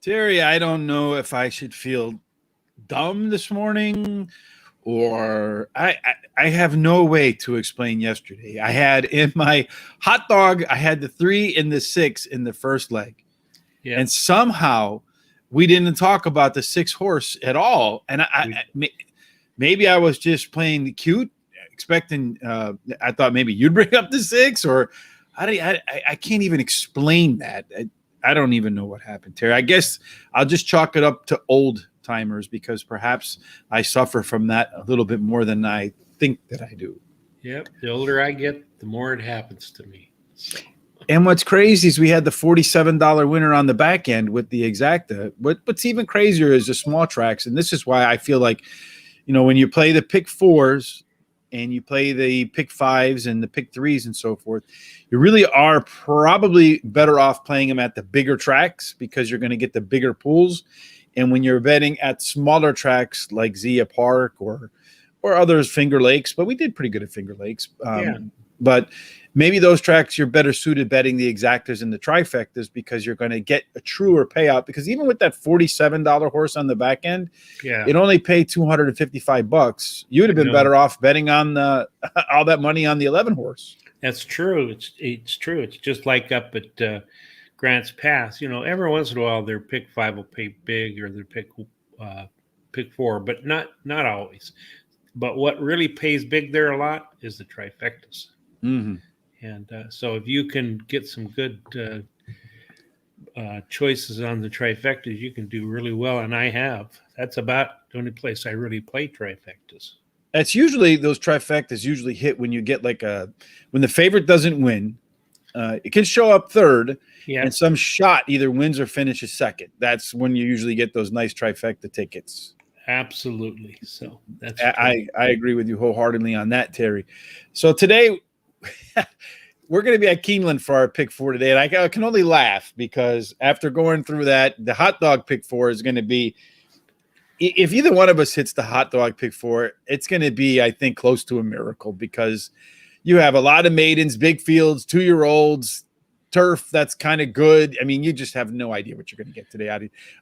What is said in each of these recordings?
Terry, I don't know if I should feel dumb this morning or I have no way to explain yesterday. I had in my hot dog, I had the 3 and the 6 in the first leg. Yeah. And somehow we didn't talk about the 6 horse at all. And maybe I was just playing cute, expecting, I thought maybe you'd bring up the 6 or I can't even explain that. I don't even know what happened, Terry. I guess I'll just chalk it up to old timers because perhaps I suffer from that a little bit more than I think that I do. Yep. The older I get, the more it happens to me. So. And what's crazy is we had the $47 winner on the back end with the exacta. What's even crazier is the small tracks. And this is why I feel like, when you play the pick 4s and you play the pick 5s and the pick 3s and so forth, you really are probably better off playing them at the bigger tracks because you're going to get the bigger pools. And when you're betting at smaller tracks like Zia Park or others, Finger Lakes, but we did pretty good at Finger Lakes. But maybe those tracks you're better suited betting the exactas and the trifectas because you're going to get a truer payout. Because even with that $47 horse on the back end, it only paid $255. You would have been better off betting on all that money on the 11 horse. That's true. It's true. It's just like up at Grants Pass. Every once in a while their pick 5 will pay big or their pick 4, but not always. But what really pays big there a lot is the trifectas. Mm-hmm. And so if you can get some good choices on the trifectas, you can do really well. And I have. That's about the only place I really play trifectas. That's usually those trifectas usually hit when you get when the favorite doesn't win. It can show up third, and some shot either wins or finishes second. That's when you usually get those nice trifecta tickets. Absolutely. So that's I agree with you wholeheartedly on that, Terry. So today we're going to be at Keeneland for our pick 4 today, and I can only laugh because after going through that, the hot dog pick 4 is going to be. If either one of us hits the hot dog pick 4, it's going to be, I think, close to a miracle because you have a lot of maidens, big fields, 2-year-olds, turf that's kind of good. I mean, you just have no idea what you're going to get today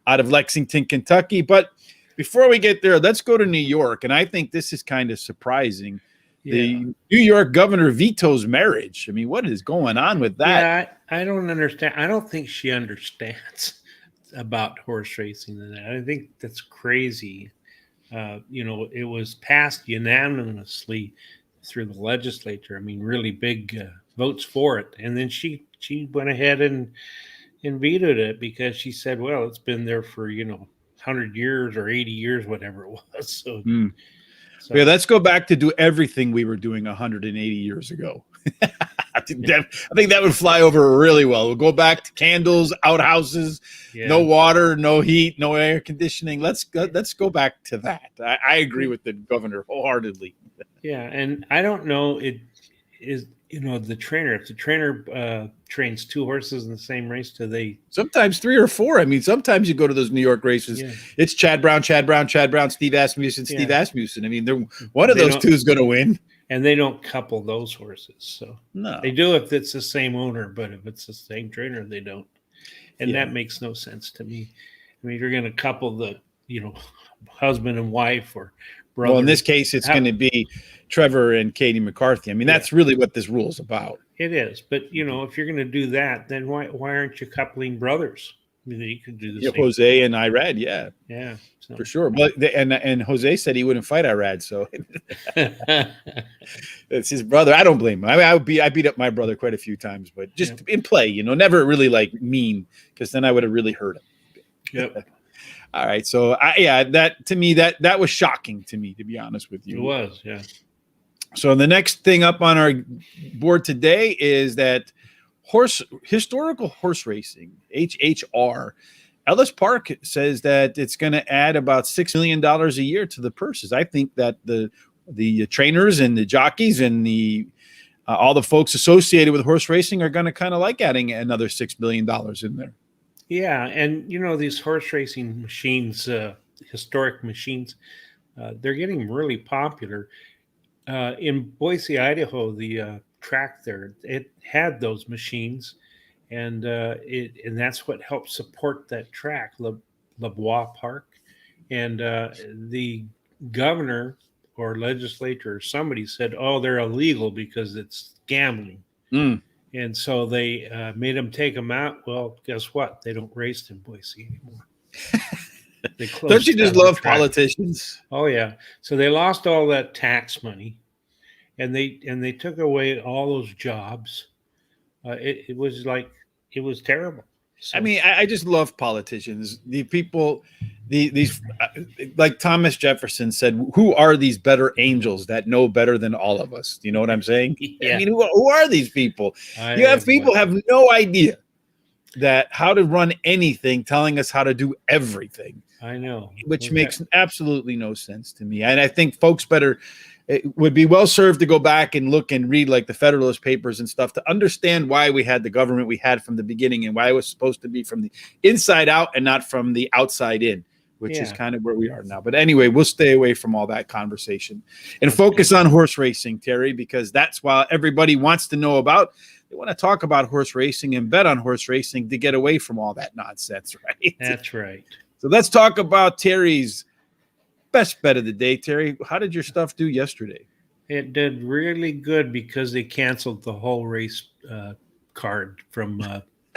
out of Lexington, Kentucky. But before we get there, let's go to New York. And I think this is kind of surprising. Yeah. The New York Governor Vetoes marriage. I mean, what is going on with that? Yeah, I don't understand. I don't think she understands about horse racing and that. I think that's crazy. It was passed unanimously through the legislature. I mean, really big votes for it. And then she went ahead and vetoed it because she said, well, it's been there for, 100 years or 80 years, whatever it was. So, yeah, let's go back to do everything we were doing 180 years ago. I think that would fly over really well. We'll go back to candles, outhouses, no water, no heat, no air conditioning. Let's go back to that. I agree with the governor wholeheartedly. Yeah, and I don't know. It is the trainer. If the trainer trains 2 horses in the same race, do they? Sometimes 3 or 4. I mean, sometimes you go to those New York races. Yeah. It's Chad Brown, Steve Asmussen, Steve Asmussen. I mean, one of those two is going to win. And they don't couple those horses. So no, they do if it's the same owner, but if it's the same trainer, they don't. And that makes no sense to me. I mean, if you're going to couple the, husband and wife or brother. Well, in this case, it's going to be Trevor and Katie McCarthy. I mean, that's really what this rule is about. It is. But, if you're going to do that, then why aren't you coupling brothers? I mean, you could do the same. Jose and Irad, yeah. Yeah. So. For sure. But and Jose said he wouldn't fight Irad, so it's his brother. I don't blame him. I beat up my brother quite a few times, but just in play, never really mean, because then I would have really hurt him. Yep. All right. So that to me, that was shocking to me, to be honest with you. It was, yeah. So the next thing up on our board today is that historical horse racing, HHR. Ellis Park says that it's going to add about $6 million a year to the purses. I think that the trainers and the jockeys and all the folks associated with horse racing are going to kind of like adding another $6 million in there. Yeah, and these horse racing machines, historic machines, they're getting really popular. In Boise, Idaho, the track there, it had those machines, and that's what helped support that track, Lebois Park, and the governor or legislature or somebody said, "Oh, they're illegal because it's gambling." Mm. And so they made them take them out. Well, guess what? They don't race in Boise anymore. They closed Don't you just down the love track. politicians? Oh yeah. So they lost all that tax money, and they took away all those jobs. It was like it was terrible. So, I mean, I just love politicians. The people, these like Thomas Jefferson said, who are these better angels that know better than all of us? You know what I'm saying? Yeah. I mean, who are these people? I You have have people no have no idea that how to run anything, telling us how to do everything, I know. which makes absolutely no sense to me. And I think folks it would be well served to go back and look and read like the Federalist Papers and stuff to understand why we had the government we had from the beginning and why it was supposed to be from the inside out and not from the outside in, which is kind of where we are now. But anyway, we'll stay away from all that conversation and focus on horse racing, Terry, because that's what everybody wants to know about. They want to talk about horse racing and bet on horse racing to get away from all that nonsense, right? That's right. So let's talk about Terry's best bet of the day. Terry, how did your stuff do yesterday? It did really good because they canceled the whole race card from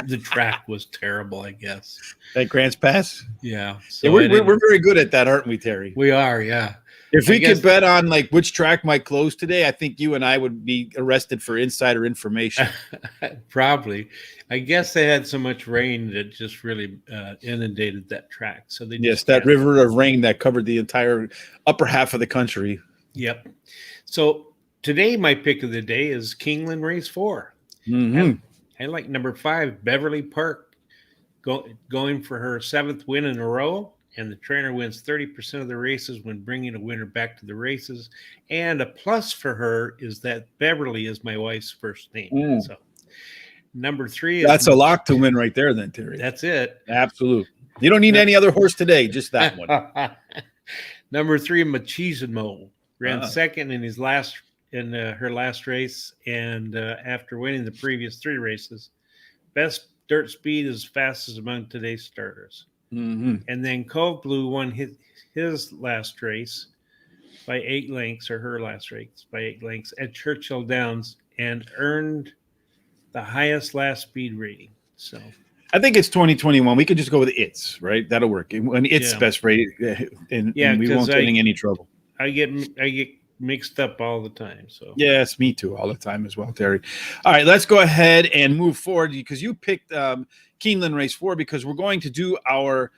the track was terrible, I guess. At Grants Pass? Yeah. So we're very good at that, aren't we, Terry? We are, yeah. If we could bet on like which track might close today, I think you and I would be arrested for insider information. Probably. I guess they had so much rain that just really inundated that track. So they that river of rain that covered the entire upper half of the country. Yep. So today my pick of the day is Keeneland Race 4. Mm-hmm. I like number 5, Beverly Park, going for her 7th win in a row. And the trainer wins 30% of the races when bringing a winner back to the races. And a plus for her is that Beverly is my wife's first name. So number 3 is that's a lock to win right there, then, Terry. That's it. Absolutely. You don't need any other horse today, just that one. Number 3, Machismo ran second in her last race, and after winning the previous 3 races, best dirt speed is fastest among today's starters. Mm-hmm. And then Cove Blue won his last race by 8 lengths, or her last race by 8 lengths at Churchill Downs, and earned the highest last speed rating. So I think it's 2021. We could just go with it's, right? That'll work. When it's best rating, and we won't get in any trouble. I get mixed up all the time. So yes, me too, all the time as well, Terry. All right, let's go ahead and move forward because you picked Keeneland Race 4 because we're going to do our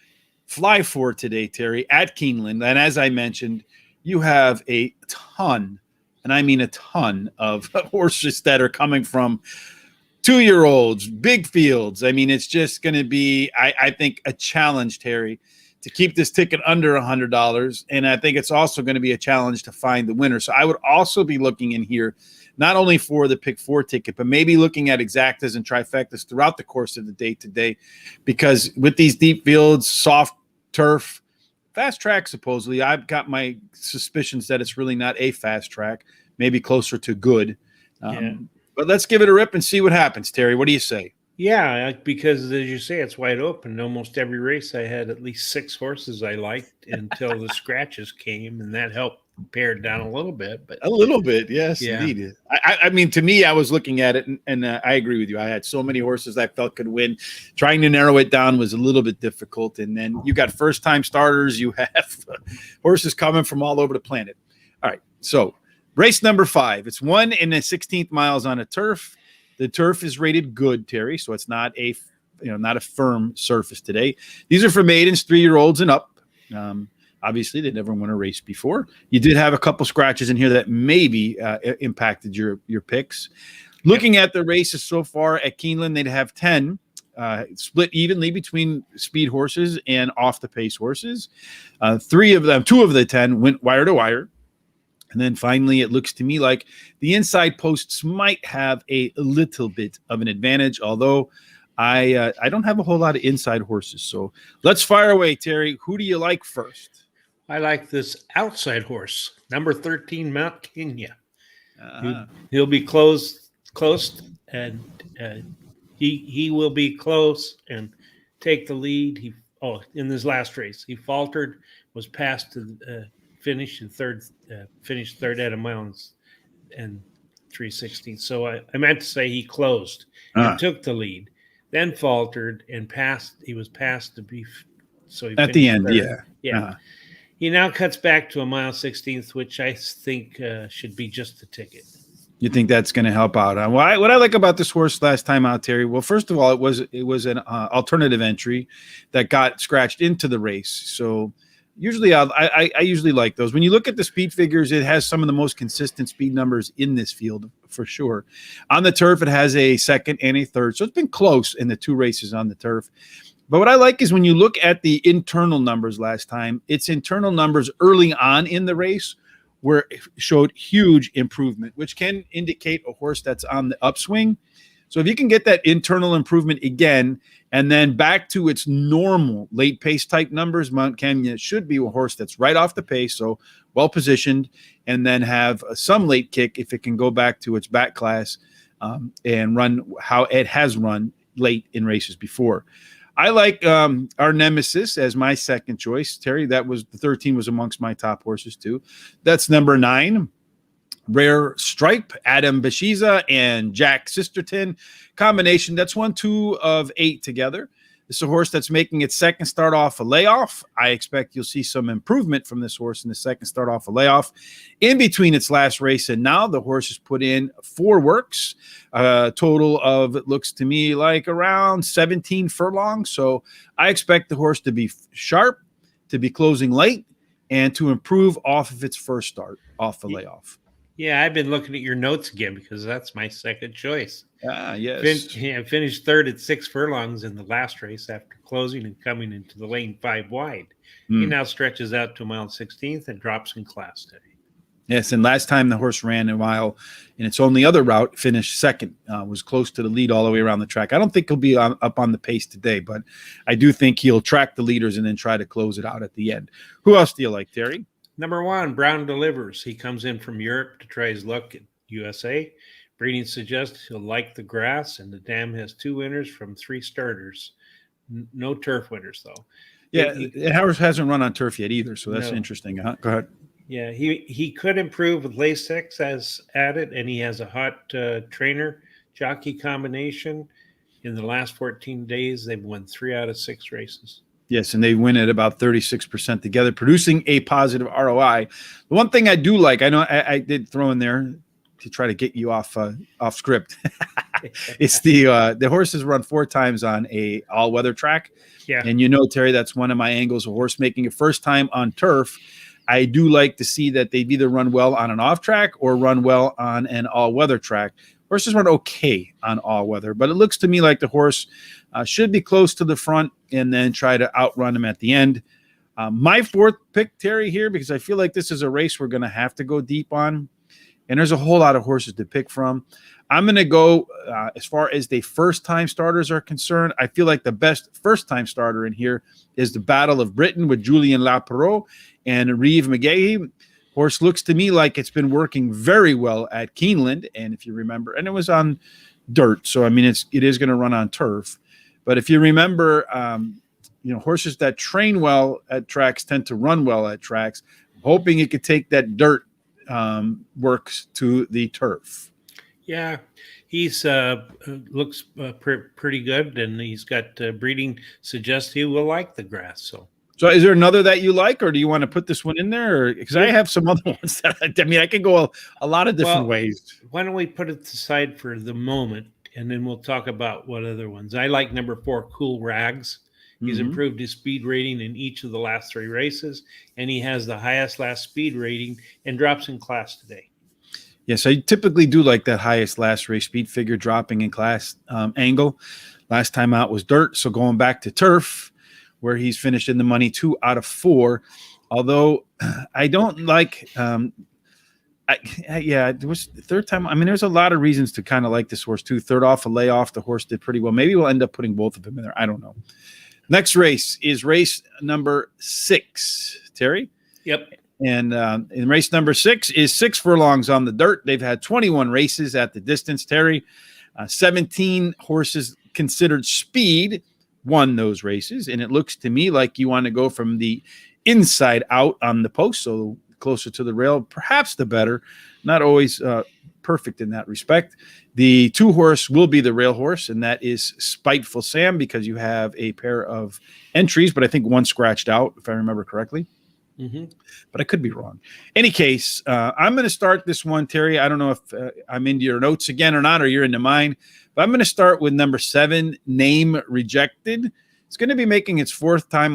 Fly 4 today, Terry, at Keeneland. And as I mentioned, you have a ton, and I mean a ton of horses that are coming from 2-year-olds, big fields. I mean, it's just going to be, I think, a challenge, Terry, to keep this ticket under $100. And I think it's also going to be a challenge to find the winner. So I would also be looking in here, not only for the pick 4 ticket, but maybe looking at exactas and trifectas throughout the course of the day today, because with these deep fields, soft turf, fast track, supposedly, I've got my suspicions that it's really not a fast track, maybe closer to good. But let's give it a rip and see what happens, Terry. What do you say? Yeah, because as you say, it's wide open. Almost every race I had at least 6 horses I liked until the scratches came, and that helped pare it down a little bit. But a little bit, yes, indeed. I mean, to me, I was looking at it, and I agree with you. I had so many horses I felt could win. Trying to narrow it down was a little bit difficult. And then you got first-time starters. You have horses coming from all over the planet. All right, so race number 5. It's 1 in the 16th miles on a turf. The turf is rated good, Terry, so it's not a firm surface today. These are for maidens, 3-year-olds and up. Obviously, they never won a race before. You did have a couple scratches in here that maybe impacted your picks. Looking at the races so far at Keeneland, they'd have 10 split evenly between speed horses and off-the-pace horses. 2 of the 10 went wire to wire. And then finally, it looks to me like the inside posts might have a little bit of an advantage, although I don't have a whole lot of inside horses. So let's fire away, Terry. Who do you like first? I like this outside horse, number 13, Mount Kenya. He'll be close and he will be close and take the lead. In this last race he faltered, was passed to finish in third, finished third at a mile and 316. So I meant to say he closed and took the lead, then faltered and passed. He was passed to be, so he at the end. third. Yeah. Yeah. He now cuts back to a mile 16th, which I think should be just a ticket. You think that's going to help out? What I like about this horse last time out, Terry. Well, first of all, it was an alternative entry that got scratched into the race. So usually I usually like those. When you look at the speed figures, it has some of the most consistent speed numbers in this field for sure. On the turf, it has a second and a third. So it's been close in the two races on the turf. But what I like is when you look at the internal numbers last time, its internal numbers early on in the race where it showed huge improvement, which can indicate a horse that's on the upswing. So if you can get that internal improvement again, and then back to its normal late pace type numbers, Mount Canyon should be a horse that's right off the pace, so well positioned, and then have some late kick if it can go back to its back class and run how it has run late in races before. I like our nemesis as my second choice, Terry. That was the 13 was amongst my top horses too. That's number 9, Rare Stripe, Adam Bashiza and Jack Sisterton combination. That's 1-2 of 8 together. This is a horse that's making its second start off a layoff. I expect you'll see some improvement from this horse in the second start off a layoff. In between its last race and now, the horse has put in 4 works, total of, it looks to me like around 17 furlongs. So I expect the horse to be sharp, to be closing late, and to improve off of its first start off a layoff. Yeah, I've been looking at your notes again because that's my second choice. Yes. Finished third at 6 furlongs in the last race after closing and coming into the lane 5 wide. He now stretches out to a mile 16th and drops in class today. Yes, and last time the horse ran a mile in its only other route, finished second, was close to the lead all the way around the track. I don't think he'll be up on the pace today, but I do think he'll track the leaders and then try to close it out at the end. Who else do you like, Terry? Number 1, Brown Delivers. He comes in from Europe to try his luck at USA. Breeding suggests he'll like the grass, and the dam has 2 winners from 3 starters. No turf winners, though. Yeah, Howard hasn't run on turf yet either, so that's interesting. Go ahead. Yeah, he could improve with Lasix as added, and he has a hot trainer jockey combination. In the last 14 days, they've won 3 out of 6 races. Yes, and they win at about 36% together, producing a positive ROI. The one thing I do like, I know I did throw in there to try to get you off script. It's the horses run 4 times on a all-weather track. Yeah. And you know, Terry, that's one of my angles, a horse making a first time on turf. I do like to see that they've either run well on an off track or run well on an all-weather track. Horses run okay on all-weather, but it looks to me like the horse should be close to the front and then try to outrun him at the end. My 4th pick, Terry, here, because I feel like this is a race we're going to have to go deep on, and there's a whole lot of horses to pick from. I'm going to go as far as the first-time starters are concerned. I feel like the best first-time starter in here is the Battle of Britain with Julien Laperot and Reeve McGahey. Horse looks to me like it's been working very well at Keeneland, and if you remember, and it was on dirt, so I mean it is going to run on turf. But if you remember, horses that train well at tracks tend to run well at tracks. I'm hoping it could take that dirt works to the turf. Yeah, he's looks pretty good, and he's got breeding suggests he will like the grass. So is there another that you like, or do you want to put this one in there? Because I have some other ones that I can go a lot of different ways. Why don't we put it aside for the moment, and then we'll talk about what other ones. I like number 4, Cool Rags. He's improved his speed rating in each of the last 3 races, and he has the highest last speed rating and drops in class today. Yes, I typically do like that highest last race speed figure dropping in class angle. Last time out was dirt, so going back to turf, where he's finished in the money 2 out of 4. Although I don't like, it was the 3rd time. I mean, there's a lot of reasons to kind of like this horse too. 3rd off a layoff, the horse did pretty well. Maybe we'll end up putting both of them in there. I don't know. Next race is race number 6, Terry. Yep. And in race number 6 is 6 furlongs on the dirt. They've had 21 races at the distance, Terry. 17 horses considered speed won those races. And it looks to me like you want to go from the inside out on the post, so closer to the rail, perhaps the better. Not always perfect in that respect. The 2-horse will be the rail horse, and that is Spiteful Sam, because you have a pair of entries, but I think one scratched out, if I remember correctly. But I could be wrong. Any case, I'm going to start this one, Terry. I don't know if I'm into your notes again or not, or you're into mine, but I'm going to start with number 7, Name Rejected. It's going to be making its fourth start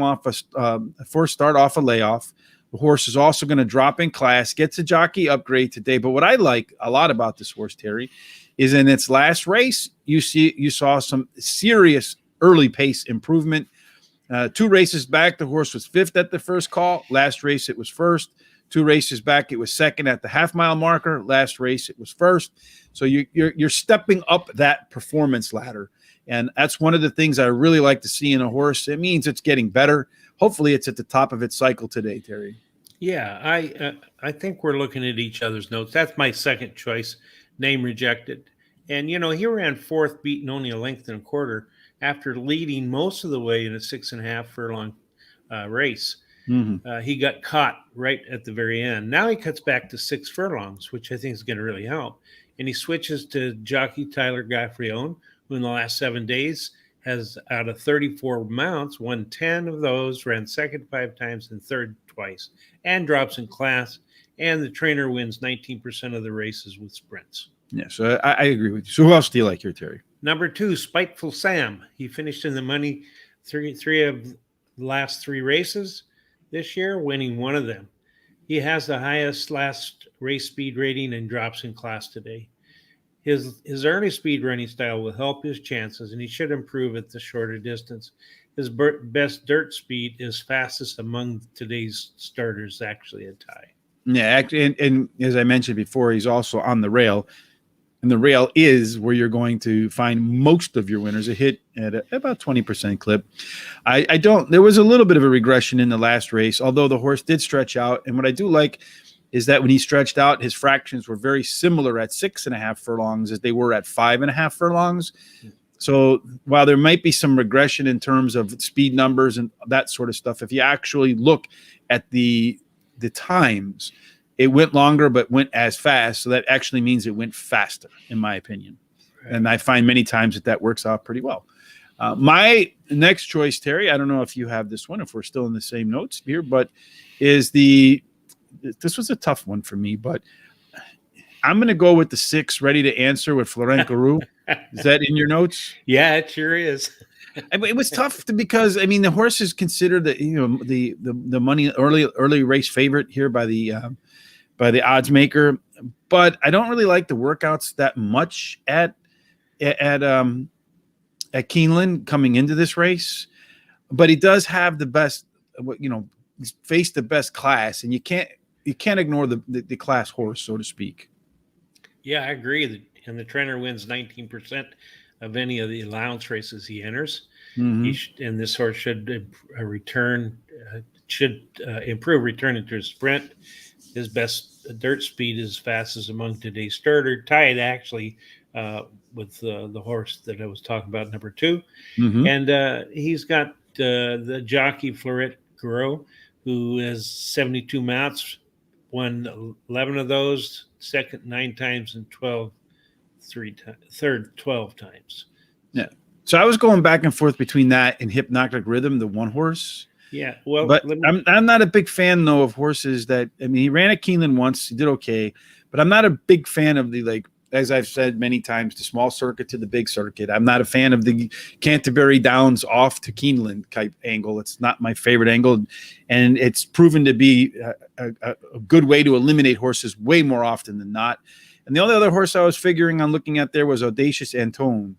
off a layoff. The horse is also going to drop in class, gets a jockey upgrade today. But what I like a lot about this horse, Terry, is in its last race, you saw some serious early pace improvement. 2 races back, the horse was 5th at the first call. Last race, it was 1st. 2 races back, it was 2nd at the half-mile marker. Last race, it was 1st. So you're stepping up that performance ladder. And that's one of the things I really like to see in a horse. It means it's getting better. Hopefully it's at the top of its cycle today, Terry. Yeah, I think we're looking at each other's notes. That's my second choice, Name Rejected. And, you know, he ran 4th, beaten only a length and a quarter after leading most of the way in a 6.5 furlong race. He got caught right at the very end. Now he cuts back to 6 furlongs, which I think is going to really help. And he switches to jockey Tyler Gaffrione, who in the last 7 days has, out of 34 mounts, won 10 of those, ran second 5 times and third twice, and drops in class. And the trainer wins 19% of the races with sprints. Yeah, so I agree with you. So who else do you like here, Terry? Number 2, Spiteful Sam. He finished in the money three of the last 3 races this year, winning 1 of them. He has the highest last race speed rating and drops in class today. His early speed running style will help his chances, and he should improve at the shorter distance. His best dirt speed is fastest among today's starters, actually a tie. Yeah, and as I mentioned before, he's also on the rail. And the rail is where you're going to find most of your winners. A hit at about 20% clip. There was a little bit of a regression in the last race, although the horse did stretch out. And what I do like is that when he stretched out, his fractions were very similar at 6.5 furlongs as they were at 5.5 furlongs. So while there might be some regression in terms of speed numbers and that sort of stuff, if you actually look at the times, it went longer but went as fast. So that actually means it went faster, in my opinion. Right. And I find many times that works out pretty well. My next choice, Terry, I don't know if you have this one, if we're still in the same notes here, but this was a tough one for me, but I'm going to go with the 6, Ready to Answer with Florent Garou. Is that in your notes? Yeah, it sure is. It was tough because the horse is considered the money early race favorite here by the odds maker, but I don't really like the workouts that much at Keeneland coming into this race. But he does have the best, he's faced the best class, and you can't ignore the class horse, so to speak. Yeah, I agree. And the trainer wins 19% of any of the allowance races he enters. And this horse should improve returning to his sprint. His best dirt speed is fastest among today's starter, tied actually with the horse that I was talking about, number 2. And he's got the jockey Florent Garou, who has 72 mounts, won 11 of those, second 9 times, and third 12 times. Yeah. So I was going back and forth between that and Hypnotic Rhythm, the 1 horse. Yeah, well, but I'm not a big fan though of horses that he ran at Keeneland once, he did okay, but I'm not a big fan of the as I've said many times, the small circuit to the big circuit. I'm not a fan of the Canterbury Downs off to Keeneland type angle. It's not my favorite angle, and it's proven to be a good way to eliminate horses way more often than not. And the only other horse I was figuring on looking at there was Audacious Antoine.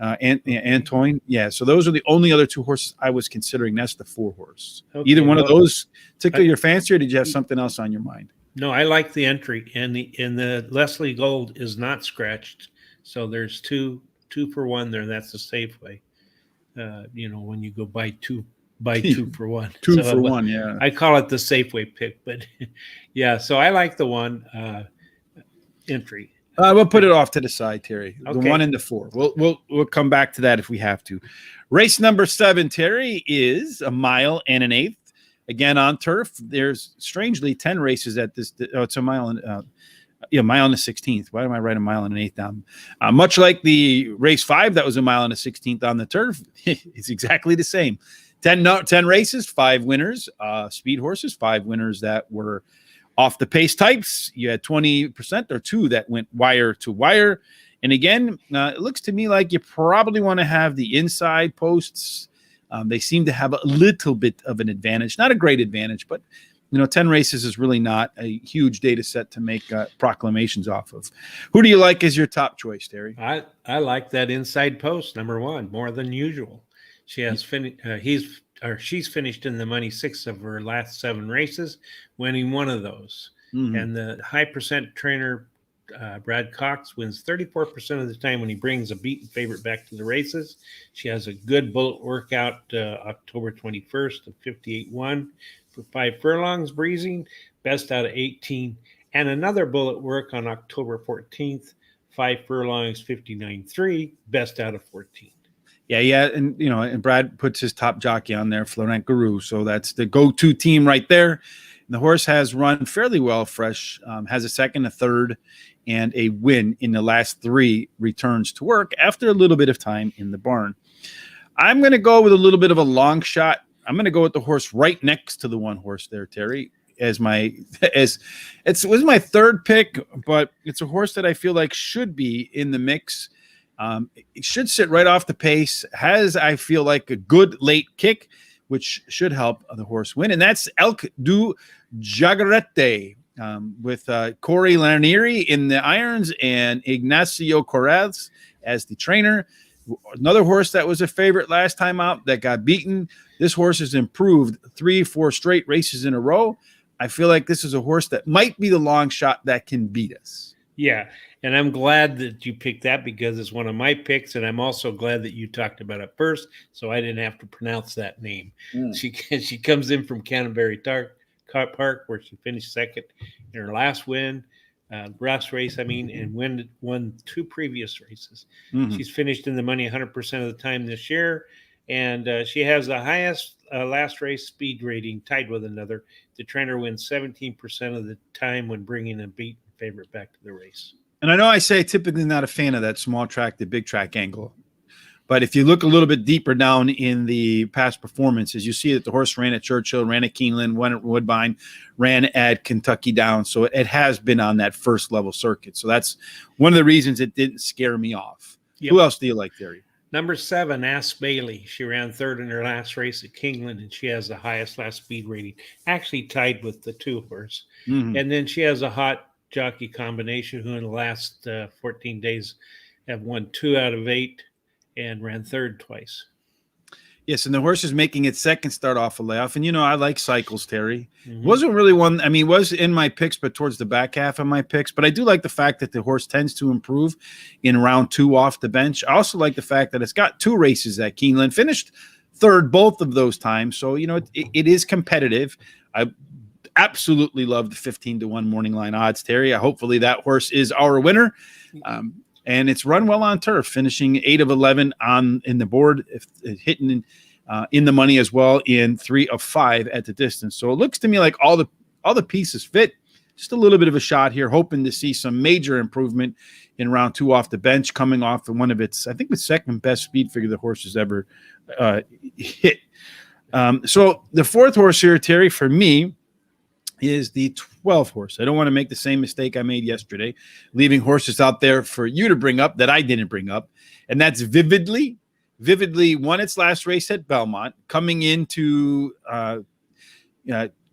Antoine. Yeah. So those are the only other 2 horses I was considering. That's the 4 horse. Okay, either one of those tickle your fancy, or did you have something else on your mind? No, I like the entry, and the Leslie Gold is not scratched. So there's two for 1 there. That's the safe way. When you go buy 2 for 1. 2 for 1. Yeah. I call it the Safeway pick, but yeah. So I like the 1 entry. We'll put it off to the side, Terry. The Okay. 1 and the 4. We'll come back to that if we have to. Race number 7, Terry, is a mile and an eighth. Again, on turf. There's strangely 10 races at this. Oh, it's a mile and mile and a 16th. Why am I writing a mile and an eighth down? Much like the race 5, that was a mile and a 16th on the turf. It's exactly the same. 10 races, 5 winners. Speed horses, 5 winners that were off the pace types. You had 20% or 2 that went wire to wire. And again, it looks to me like you probably want to have the inside posts. They seem to have a little bit of an advantage. Not a great advantage, but 10 races is really not a huge data set to make proclamations off of. Who do you like as your top choice, Terry? I like that inside post, number 1, more than usual. She has she's finished in the money 6 of her last 7 races, winning 1 of those. Mm-hmm. And the high percent trainer, Brad Cox, wins 34% of the time when he brings a beaten favorite back to the races. She has a good bullet workout October 21st of 58-1 for 5 furlongs breezing, best out of 18. And another bullet work on October 14th, 5 furlongs, 59-3, best out of 14. Yeah, and Brad puts his top jockey on there, Florent Guru. So that's the go-to team right there. And the horse has run fairly well fresh, has a second, a third, and a win in the last 3 returns to work after a little bit of time in the barn. I'm going to go with a little bit of a long shot. I'm going to go with the horse right next to the 1 horse there, Terry, it was my 3rd pick, but it's a horse that I feel like should be in the mix. It should sit right off the pace, has, I feel like, a good late kick, which should help the horse win. And that's Elk du Jaguarete with Corey Lanieri in the irons and Ignacio Corrales as the trainer. Another horse that was a favorite last time out that got beaten. This horse has improved 3-4 straight races in a row. I feel like this is a horse that might be the long shot that can beat us. Yeah, and I'm glad that you picked that because it's one of my picks, and I'm also glad that you talked about it first, so I didn't have to pronounce that name. She comes in from Canterbury Park, where she finished second in her last race, and won 2 previous races. Mm-hmm. She's finished in the money 100% of the time this year, and she has the highest last race speed rating, tied with another. The trainer wins 17% of the time when bringing a beaten favorite back to the race. And I know I say typically not a fan of that small track to big track angle, but if you look a little bit deeper down in the past performances, you see that the horse ran at Churchill, ran at Keeneland, won at Woodbine, ran at Kentucky Downs. So it has been on that first level circuit. So that's one of the reasons it didn't scare me off. Yep. Who else do you like, Terry? Number 7, Ask Bailey. She ran 3rd in her last race at Keeneland, and she has the highest last speed rating, actually tied with the 2 horse. Mm-hmm. And then she has a hot jockey combination who in the last 14 days have won 2 out of 8 and ran 3rd twice. Yes, and the horse is making its second start off a layoff. And, I like cycles, Terry. Mm-hmm. Wasn't really one, was in my picks, but towards the back half of my picks. But I do like the fact that the horse tends to improve in round 2 off the bench. I also like the fact that it's got 2 races at Keeneland, finished 3rd both of those times. So, it is competitive. I absolutely love the 15-1 morning line odds, Terry. Hopefully that horse is our winner. And it's run well on turf, finishing 8 of 11 in the board, hitting in the money as well in 3 of 5 at the distance. So it looks to me like all the pieces fit. Just a little bit of a shot here, hoping to see some major improvement in round 2 off the bench, coming off of one of its, I think, the second best speed figure the horse has ever hit. So the 4th horse here, Terry, for me, is the 12 horse. I don't want to make the same mistake I made yesterday, leaving horses out there for you to bring up that I didn't bring up. And that's Vividly. Vividly won its last race at Belmont, coming into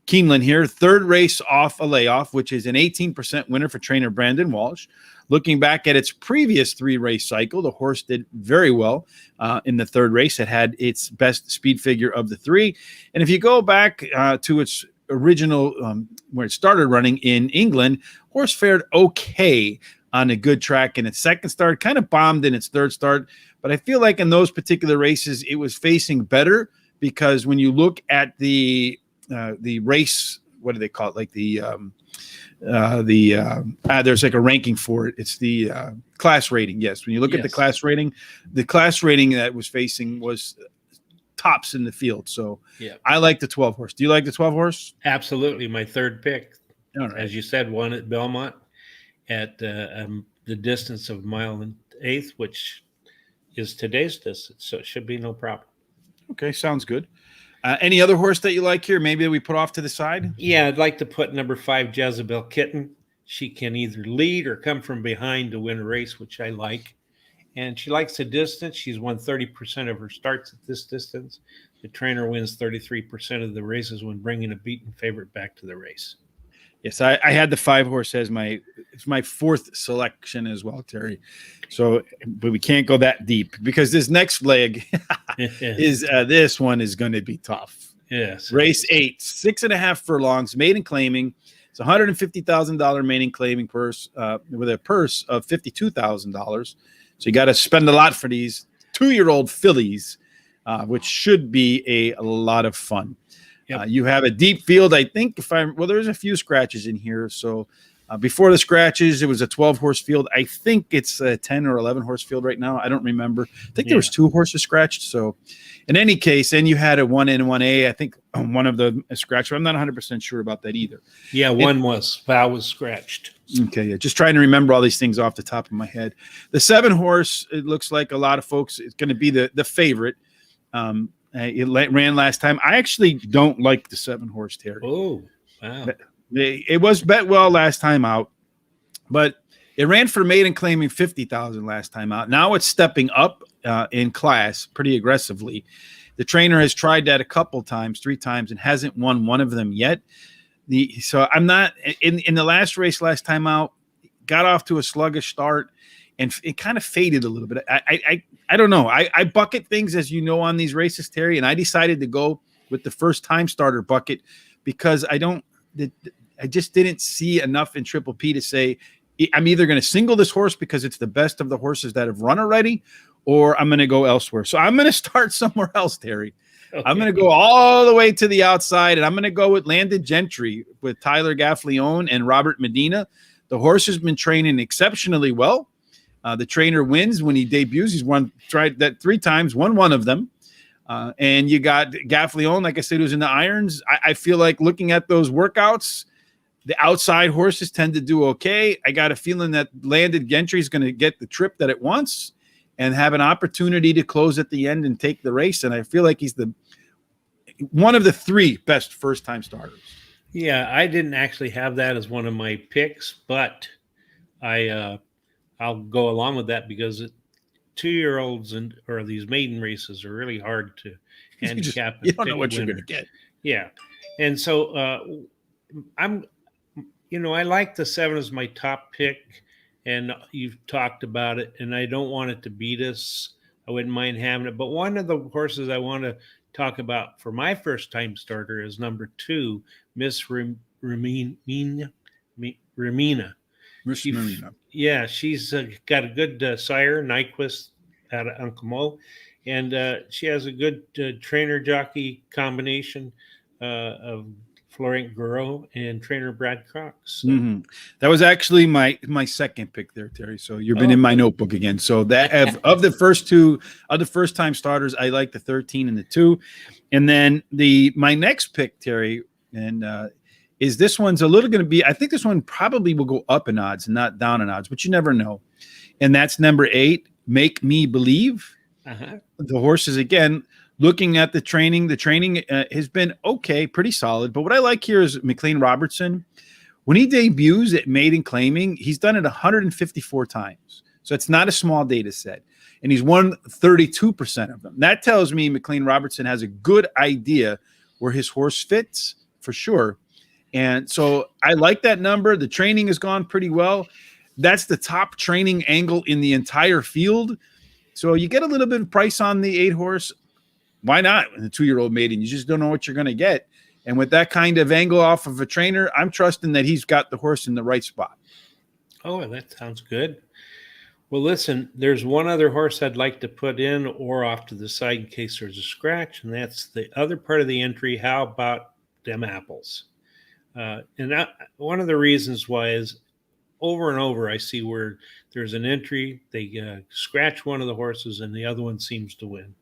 Keeneland here. 3rd race off a layoff, which is an 18% winner for trainer Brandon Walsh. Looking back at its previous 3-race cycle, the horse did very well in the 3rd race. It had its best speed figure of the 3. And if you go back to its original where it started running in England, horse fared okay on a good track in its 2nd start, kind of bombed in its 3rd start. But I feel like in those particular races, it was facing better because when you look at the race, what do they call it? Like there's like a ranking for it. It's the class rating. Yes. When you look at the class rating that was facing was tops in the field. So I like the 12 horse. Do you like the 12 horse? Absolutely. My third pick. All right. As you said, one at Belmont at the distance of 1 1/8, which is today's distance. So it should be no problem. Okay. Sounds good. Any other horse that you like here? Maybe we put off to the side? Yeah, I'd like to put number 5, Jezebel Kitten. She can either lead or come from behind to win a race, which I like. And she likes the distance. She's won 30% of her starts at this distance. The trainer wins 33% of the races when bringing a beaten favorite back to the race. Yes, I had the 5 horse as my 4th selection as well, Terry. So, but we can't go that deep because this next leg is this one is going to be tough. Yes. Race 8, 6.5 furlongs, maiden claiming. It's $150,000 maiden claiming purse with a purse of $52,000. So you got to spend a lot for these 2-year-old fillies, which should be a lot of fun. Yep. You have a deep field, I think. There's a few scratches in here. So before the scratches, it was a 12-horse field. I think it's a 10 or 11-horse field right now. I don't remember. I think there was 2 horses scratched. So in any case, and you had a 1N, 1A. I think one of the scratched. I'm not 100% sure about that either. Yeah, Val was scratched. Okay, yeah. Just trying to remember all these things off the top of my head. The 7-horse, it looks like a lot of folks, it's going to be the favorite. It ran last time. I actually don't like the 7-horse, Terry. Oh, wow. It was bet well last time out, but it ran for maiden claiming 50,000 last time out. Now it's stepping up in class pretty aggressively. The trainer has tried that a couple times, 3 times, and hasn't won one of them yet. So I'm not in the last race last time out, got off to a sluggish start, and it kind of faded a little bit. I don't know. I bucket things, as you know, on these races, Terry, and I decided to go with the first time starter bucket because I just didn't see enough in Triple P to say I'm either going to single this horse because it's the best of the horses that have run already, or I'm going to go elsewhere. So I'm going to start somewhere else, Terry. Okay. I'm going to go all the way to the outside, and I'm going to go with Landed Gentry with Tyler Gaffleone and Robert Medina. The horse has been training exceptionally well. The trainer wins when he debuts. He's tried that 3 times, won one of them. And you got Gaffleone, like I said, who's in the irons. I feel like looking at those workouts, the outside horses tend to do okay. I got a feeling that Landed Gentry is going to get the trip that it wants and have an opportunity to close at the end and take the race. And I feel like he's one of the 3 best first-time starters. Yeah, I didn't actually have that as one of my picks, but I'll go along with that because 2-year-olds or these maiden races are really hard to handicap. You don't know what you're going to get. Yeah, and so I like the 7 as my top pick, and you've talked about it, and I don't want it to beat us. I wouldn't mind having it, but one of the horses I want to talk about for my first time starter is number 2, Miss Ramina. Yeah, she's got a good sire, Nyquist, out of Uncle Mo, and she has a good trainer jockey combination of Florent Gros and trainer Brad Cox. So. Mm-hmm. That was actually my second pick there, Terry. So you've been in my notebook again. So that of the first 2 of the first time starters, I like the 13 and the 2, and then my next pick, Terry, and is this one's a little going to be, I think this one probably will go up in odds and not down in odds, but you never know. And that's number 8, Make Me Believe. Uh-huh. The horses, again, looking at the training has been okay, pretty solid. But what I like here is McLean Robertson. When he debuts at maiden claiming, he's done it 154 times. So it's not a small data set. And he's won 32% of them. That tells me McLean Robertson has a good idea where his horse fits, for sure. And so I like that number. The training has gone pretty well. That's the top training angle in the entire field. So you get a little bit of price on the 8-horse. Why not? The 2-year-old maiden, you just don't know what you're going to get. And with that kind of angle off of a trainer, I'm trusting that he's got the horse in the right spot. Oh, that sounds good. Well, listen, there's one other horse I'd like to put in or off to the side in case there's a scratch, and that's the other part of the entry. How about them apples? One of the reasons why is over and over I see where there's an entry, they scratch one of the horses, and the other one seems to win.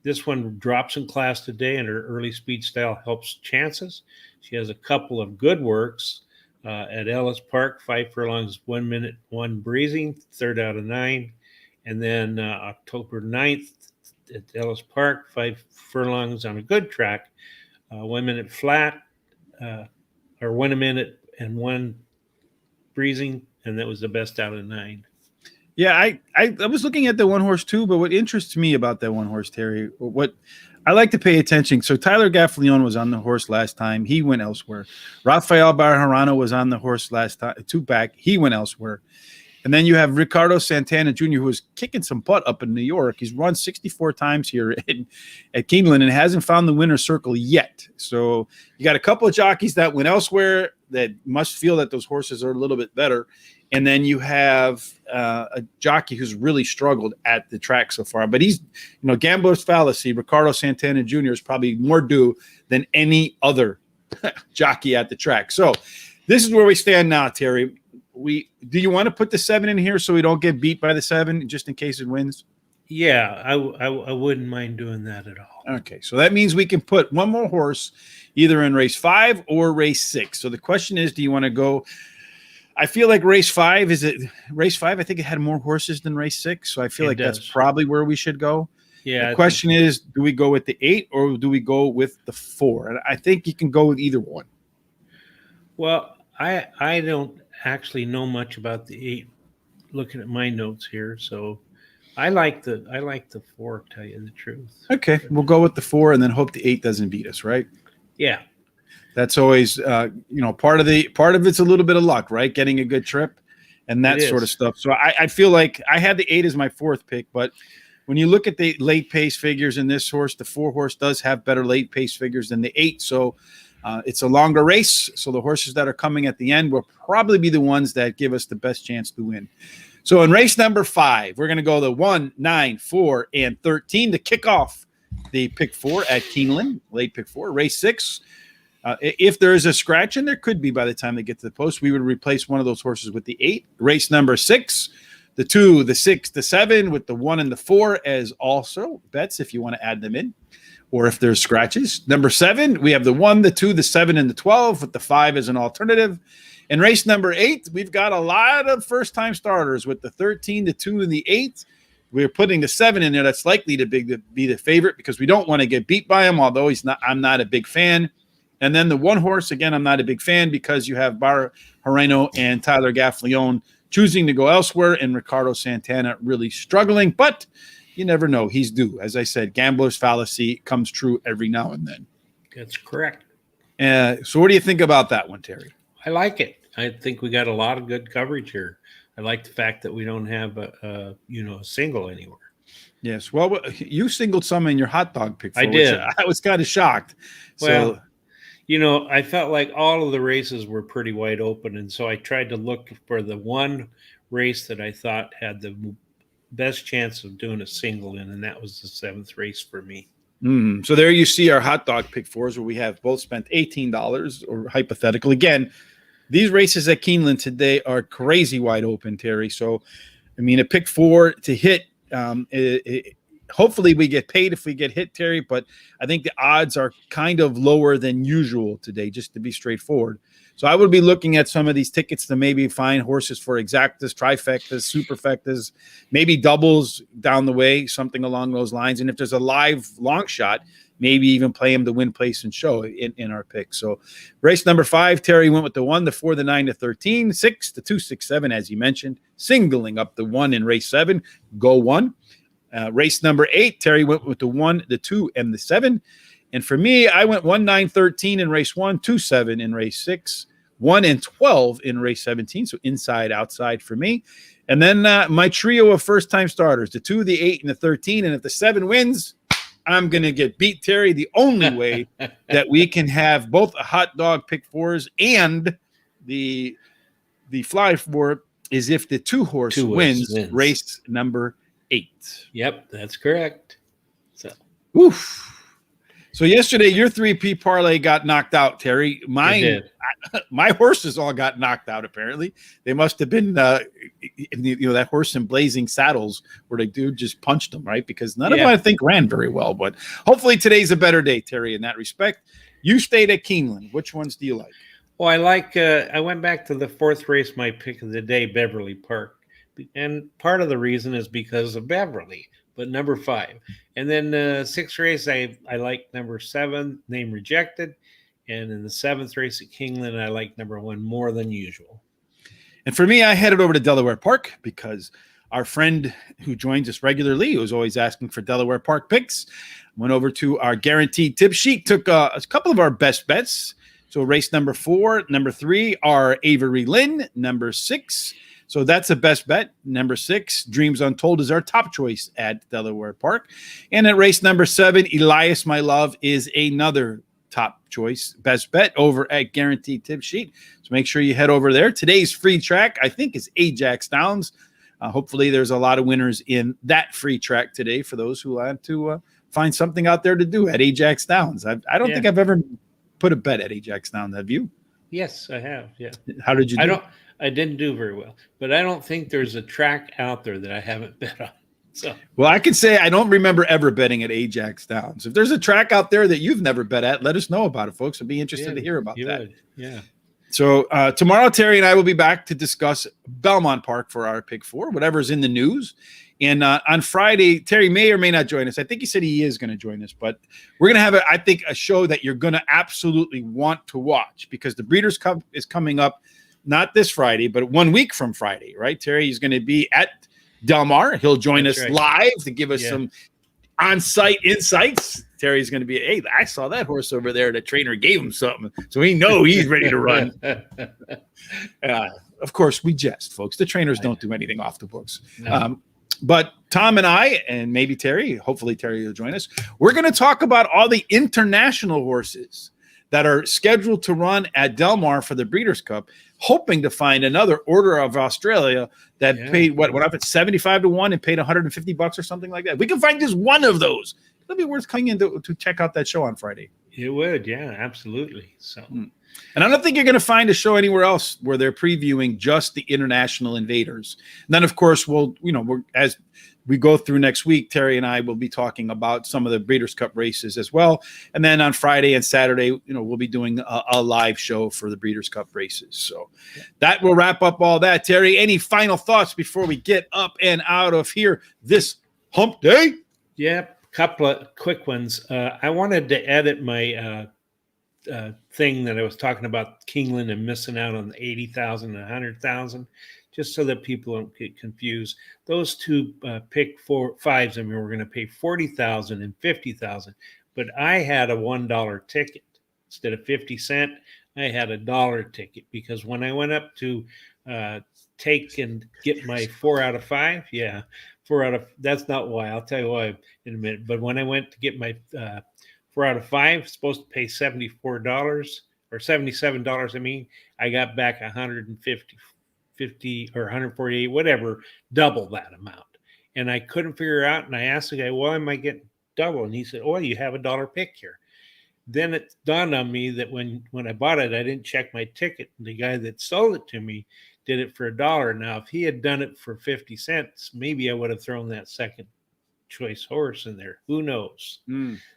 This one drops in class today, and her early speed style helps chances. She has a couple of good works at Ellis Park, 5 furlongs, 1 minute, 1 breezing, third out of 9. And then October 9th at Ellis Park, 5 furlongs on a good track, 1 minute flat, or 1 minute and 1 breezing, and that was the best out of 9. Yeah, I was looking at the one horse too, but what interests me about that one horse, Terry, what I like to pay attention. So Tyler Gaffalione was on the horse last time. He went elsewhere. Rafael Bejarano was on the horse last time, 2 back. He went elsewhere. And then you have Ricardo Santana Jr., who was kicking some butt up in New York. He's run 64 times here at Keeneland and hasn't found the winner's circle yet. So you got a couple of jockeys that went elsewhere that must feel that those horses are a little bit better. And then you have a jockey who's really struggled at the track so far. But he's, gambler's fallacy. Ricardo Santana Jr. is probably more due than any other jockey at the track. So this is where we stand now, Terry. Do you want to put the 7 in here so we don't get beat by the 7 just in case it wins? Yeah, I wouldn't mind doing that at all. Okay, so that means we can put one more horse either in race 5 or race 6. So the question is, do you want to go? I feel like race 5, I think it had more horses than race 6. So I feel like that's probably where we should go. Yeah. The question is, do we go with the 8 or do we go with the 4? And I think you can go with either one. Well, I don't actually know much about the 8 looking at my notes here, so I like the 4, to tell you the truth. Okay, we'll go with the 4 and then hope the 8 doesn't beat us, right? Yeah. That's always part of it's a little bit of luck, right? Getting a good trip and that sort of stuff. So I feel like I had the 8 as my 4th pick, but when you look at the late pace figures in this horse, the 4 horse does have better late pace figures than the 8. So it's a longer race. So the horses that are coming at the end will probably be the ones that give us the best chance to win. So in race number 5, we're going to go the 1, 9, 4, and 13 to kick off the pick 4 at Keeneland, late pick 4. Race 6, if there is a scratch, and there could be by the time they get to the post, we would replace one of those horses with the 8. Race number 6, the 2, the 6, the 7, with the 1 and the 4 as also bets if you want to add them in, or if there's scratches. Number 7, we have the 1, the 2, the 7, and the 12 with the 5 as an alternative. In race number 8, we've got a lot of first-time starters with the 13, the 2, and the 8. We're putting the 7 in there. That's likely to be the favorite because we don't want to get beat by him, although I'm not a big fan. And then the 1 horse, again, I'm not a big fan because you have Bar Hareno and Tyler Gaffalione choosing to go elsewhere and Ricardo Santana really struggling. But you never know. He's due. As I said, gambler's fallacy comes true every now and then. That's correct. So what do you think about that one, Terry? I like it. I think we got a lot of good coverage here. I like the fact that we don't have a single anywhere. Yes. Well, you singled some in your hot dog pick. I did. I was kind of shocked. Well, I felt like all of the races were pretty wide open. And so I tried to look for the one race that I thought had the best chance of doing a single in, and that was the 7th race for me. So there you see our hot dog pick 4s where we have both spent $18 or hypothetical. Again, these races at Keeneland today are crazy wide open, Terry. So, I mean, a pick 4 to hit, hopefully we get paid if we get hit, Terry, but I think the odds are kind of lower than usual today, just to be straightforward. So I would be looking at some of these tickets to maybe find horses for exactas, trifectas, superfectas, maybe doubles down the way, something along those lines. And if there's a live long shot, maybe even play him to win, place, and show in our pick. So race number 5, Terry went with the 1, the 4, the 9, the 13, 6, the 2, 6, 7, as you mentioned, singling up the 1 in race 7, go 1. Race number 8, Terry went with the 1, the 2, and the 7. And for me, I went 1, 9, 13 in race 1, 2, 7 in race 6, 1 and 12 in race 17. So inside, outside for me. And then my trio of first-time starters, the 2, the 8, and the 13. And if the 7 wins, I'm going to get beat, Terry. The only way that we can have both a hot dog pick 4s and the fly 4 is if the 2 horse wins race number 8. Yep, that's correct. So, oof. So yesterday, your 3P parlay got knocked out, Terry. Mine, my horses all got knocked out. Apparently, they must have been, that horse in Blazing Saddles, where the dude just punched them, right? Because none of them, I think, ran very well. But hopefully, today's a better day, Terry. In that respect, you stayed at Keeneland. Which ones do you like? Well, I like. I went back to the fourth race. My pick of the day, Beverly Park, and part of the reason is because of Beverly. But number 5. And then sixth race, I like number 7, Name Rejected. And in the 7th race at Keeneland, I like number 1 More Than Usual. And for me, I headed over to Delaware Park because our friend who joins us regularly, who's always asking for Delaware Park picks, went over to our guaranteed tip sheet, took a couple of our best bets. So race number 4, number 3 are Avery Lynn, number 6. So that's a best bet. Number 6, Dreams Untold, is our top choice at Delaware Park. And at race number 7, Elias, My Love, is another top choice best bet over at Guaranteed Tip Sheet. So make sure you head over there. Today's free track, I think, is Ajax Downs. Hopefully there's a lot of winners in that free track today for those who want to find something out there to do at Ajax Downs. I don't think I've ever put a bet at Ajax Downs. Have you? Yes, I have. Yeah. How did you do? I didn't do very well, but I don't think there's a track out there that I haven't bet on. So, well, I can say I don't remember ever betting at Ajax Downs. If there's a track out there that you've never bet at, let us know about it, folks. I'd be interested to hear about that. Yeah. So tomorrow, Terry and I will be back to discuss Belmont Park for our pick 4, whatever's in the news. And on Friday, Terry may or may not join us. I think he said he is going to join us, but we're going to have, I think, a show that you're going to absolutely want to watch because the Breeders' Cup is coming up. Not this Friday, but 1 week from Friday, right? Terry is going to be at Del Mar. He'll join us live to give us some on-site insights. Terry's going to be, hey, I saw that horse over there. The trainer gave him something. So we know he's ready to run. Of course, we jest, folks. The trainers don't do anything off the books. No. But Tom and I, and maybe Terry, hopefully Terry will join us, we're going to talk about all the international horses that are scheduled to run at Del Mar for the Breeders' Cup, hoping to find another Order of Australia that paid, went up at 75 to 1 and paid $150 or something like that. We can find just one of those. It'll be worth coming in to check out that show on Friday. It would, yeah, absolutely. So, and I don't think you're going to find a show anywhere else where they're previewing just the international invaders. And then, of course, as we go through next week, Terry and I will be talking about some of the Breeders' Cup races as well. And then on Friday and Saturday, we'll be doing a live show for the Breeders' Cup races. So that will wrap up all that. Terry, any final thoughts before we get up and out of here this hump day? Yeah, couple of quick ones. I wanted to edit my thing that I was talking about Keeneland and missing out on the 80,000 and 100,000. Just so that people don't get confused. Those two pick 5s, I mean, we're going to pay 40,000 and 50,000. But I had a $1 ticket instead of 50 cents. I had a $1 ticket because when I went up to take and get my 4 out of 5, 4 out of, that's not why. I'll tell you why in a minute. But when I went to get my 4 out of 5, supposed to pay $74 or $77. I mean, I got back 150 or 148, whatever, double that amount. And I couldn't figure out, and I asked the guy, why am I getting double? And he said, oh, you have a $1 pick here. Then it dawned on me that when I bought it, I didn't check my ticket. And the guy that sold it to me did it for $1. Now, if he had done it for 50 cents, maybe I would have thrown that second choice horse in there. Who knows?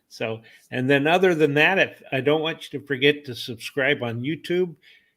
So, and then other than that, I don't want you to forget to subscribe on YouTube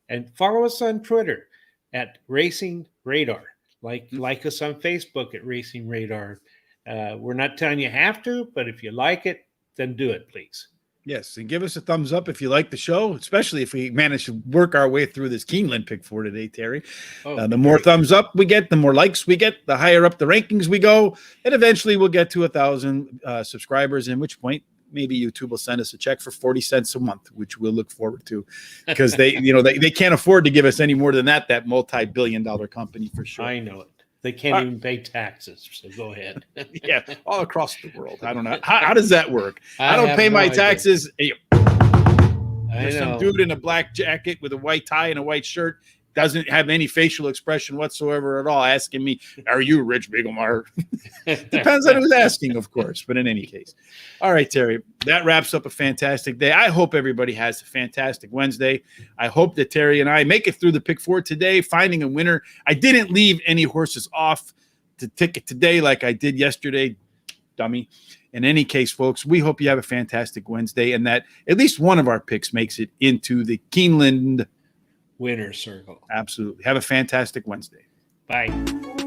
and follow us on Twitter at Racing Radar. Like us on Facebook at Racing Radar. We're not telling you have to, but if you like it, then do it, please. Yes, and give us a thumbs up if you like the show, especially if we manage to work our way through this Keeneland pick 4 today, Terry. The more thumbs up we get, the more likes we get, the higher up the rankings we go, and eventually we'll get to 1,000 subscribers, in which point maybe YouTube will send us a check for 40 cents a month, which we'll look forward to, because they can't afford to give us any more than that multi-billion-dollar company for sure. I know it. They can't even pay taxes, so go ahead. Yeah, all across the world. I don't know. How does that work? I don't pay my taxes. There's some dude in a black jacket with a white tie and a white shirt doesn't have any facial expression whatsoever at all, asking me, "Are you Rich Bigelmeyer?" Depends on who's asking, of course. But in any case, all right, Terry, that wraps up a fantastic day. I hope everybody has a fantastic Wednesday. I hope that Terry and I make it through the pick four today, finding a winner. I didn't leave any horses off the ticket today like I did yesterday, dummy. In any case, folks, we hope you have a fantastic Wednesday and that at least one of our picks makes it into the Keeneland winner circle. Absolutely. Have a fantastic Wednesday. Bye.